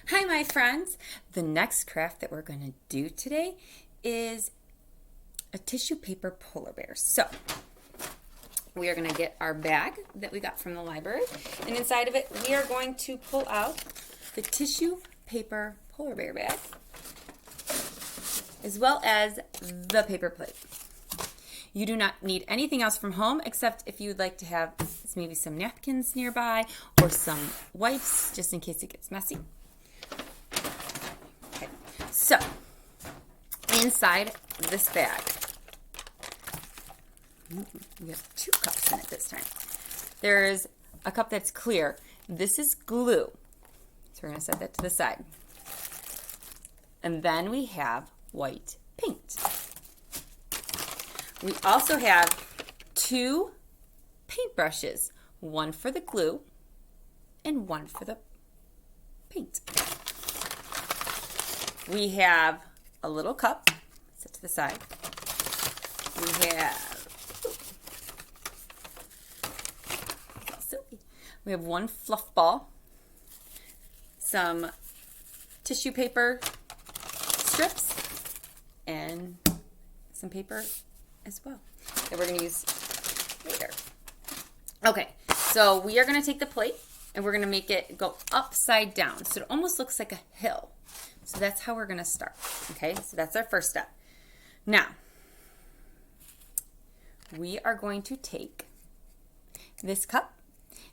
Hi, my friends. The next craft that we're going to do today is a tissue paper polar bear. So we are going to get our bag that we got from the library, and inside of it we are going to pull out the tissue paper polar bear bag as well as the paper plate. You do not need anything else from home except if you would like to have maybe some napkins nearby or some wipes just in case it gets messy. Okay, so inside this bag, we have 2 cups in it this time. There's a cup that's clear. This is glue. So we're going to set that to the side. And then we have white paint. We also have 2 paintbrushes, one for the glue and one for the paint. We have a little cup set to the side. We have 1 fluff ball, some tissue paper strips, and some paper as well that we're going to use later. Okay, so we are going to take the plate and we're going to make it go upside down so it almost looks like a hill. So that's how we're going to start. Okay, so that's our first step. Now, we are going to take this cup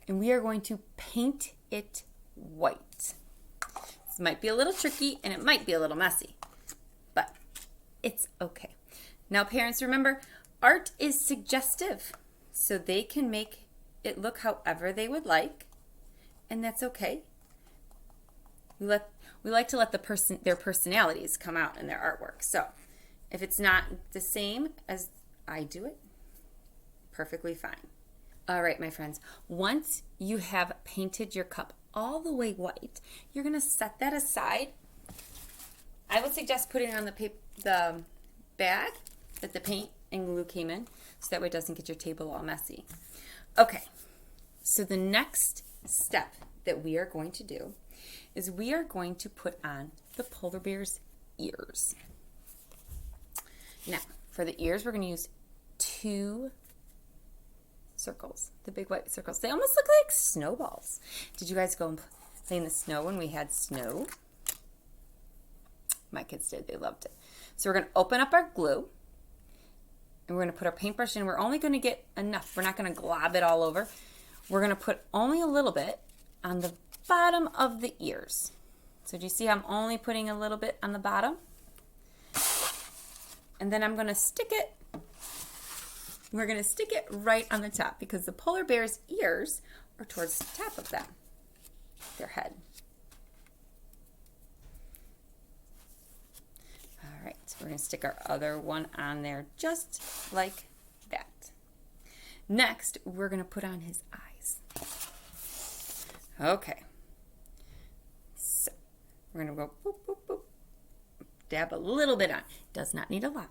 and we are going to paint it white. This might be a little tricky and it might be a little messy, but it's okay. Now, parents, remember, art is suggestive, so they can make it look however they would like, and that's okay. We like to let their personalities come out in their artwork. So if it's not the same as I do it, perfectly fine. All right, my friends, once you have painted your cup all the way white, you're going to set that aside. I would suggest putting it on the bag that the paint and glue came in, so that way it doesn't get your table all messy. Okay, so the next step that we are going to do is we are going to put on the polar bear's ears. Now, for the ears, we're going to use 2 circles, the big white circles. They almost look like snowballs. Did you guys go and play in the snow when we had snow? My kids did. They loved it. So we're going to open up our glue and we're going to put our paintbrush in. We're only going to get enough. We're not going to glob it all over. We're going to put only a little bit on the bottom of the ears. So do you see I'm only putting a little bit on the bottom? And then I'm going to stick it. We're going to stick it right on the top because the polar bear's ears are towards the top of them, their head. All right, so we're going to stick our other one on there just like that. Next, we're going to put on his eyes. Okay. So we're going to go boop, boop, boop. Dab a little bit on. Does not need a lot.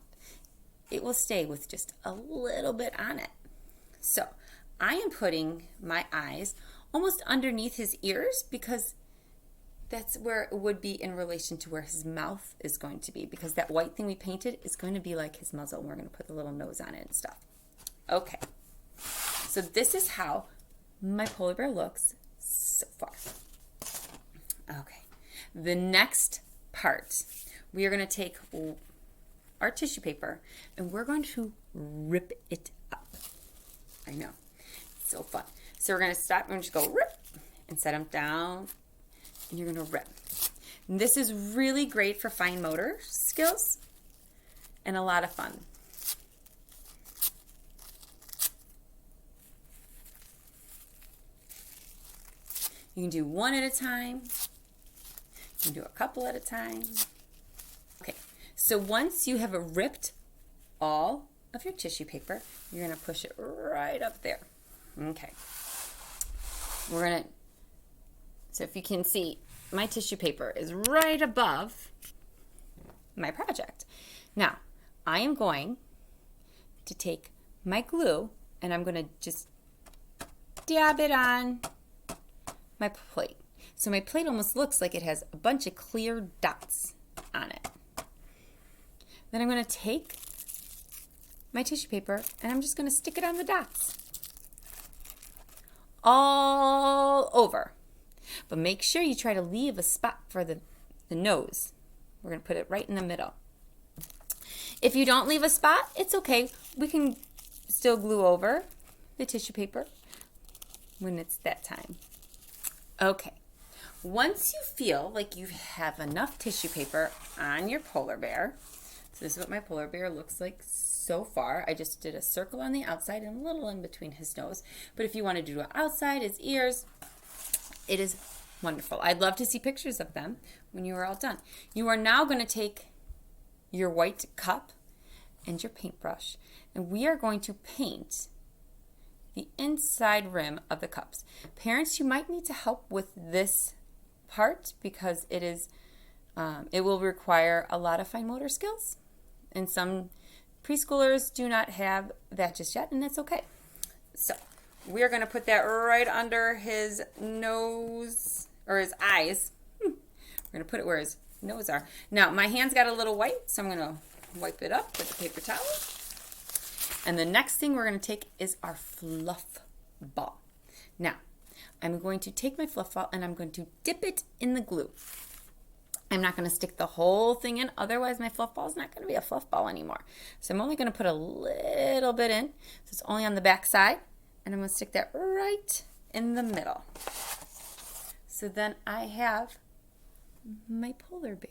It will stay with just a little bit on it. So I am putting my eyes almost underneath his ears because that's where it would be in relation to where his mouth is going to be, because that white thing we painted is going to be like his muzzle, and we're going to put the little nose on it and stuff. Okay, so this is how my polar bear looks so far. Okay, the next part, we are going to take our tissue paper and we're going to rip it up. I know, it's so fun. So we're going to stop and just go rip and set them down. And you're going to rip. And this is really great for fine motor skills and a lot of fun. You can do one at a time. You can do a couple at a time. Okay, so once you have ripped all of your tissue paper, you're going to push it right up there. Okay. So if you can see, my tissue paper is right above my project. Now, I am going to take my glue and I'm going to just dab it on my plate. So my plate almost looks like it has a bunch of clear dots on it. Then I'm going to take my tissue paper and I'm just going to stick it on the dots. All over. But make sure you try to leave a spot for the nose. We're going to put it right in the middle. If you don't leave a spot, it's okay. We can still glue over the tissue paper when it's that time. Okay. Once you feel like you have enough tissue paper on your polar bear, so this is what my polar bear looks like so far. I just did a circle on the outside and a little in between his nose. But if you want to do it outside, his ears, it is wonderful. I'd love to see pictures of them when you are all done. You are now going to take your white cup and your paintbrush, and we are going to paint the inside rim of the cups. Parents, you might need to help with this part because it will require a lot of fine motor skills, and some preschoolers do not have that just yet, and that's okay. So we're going to put that right under his nose, or his eyes. We're going to put it where his nose are. Now, my hands got a little white, so I'm going to wipe it up with a paper towel. And the next thing we're going to take is our fluff ball. Now, I'm going to take my fluff ball and I'm going to dip it in the glue. I'm not going to stick the whole thing in, otherwise my fluff ball is not going to be a fluff ball anymore. So I'm only going to put a little bit in, so it's only on the back side, and I'm going to stick that right in the middle. So then I have my polar bear.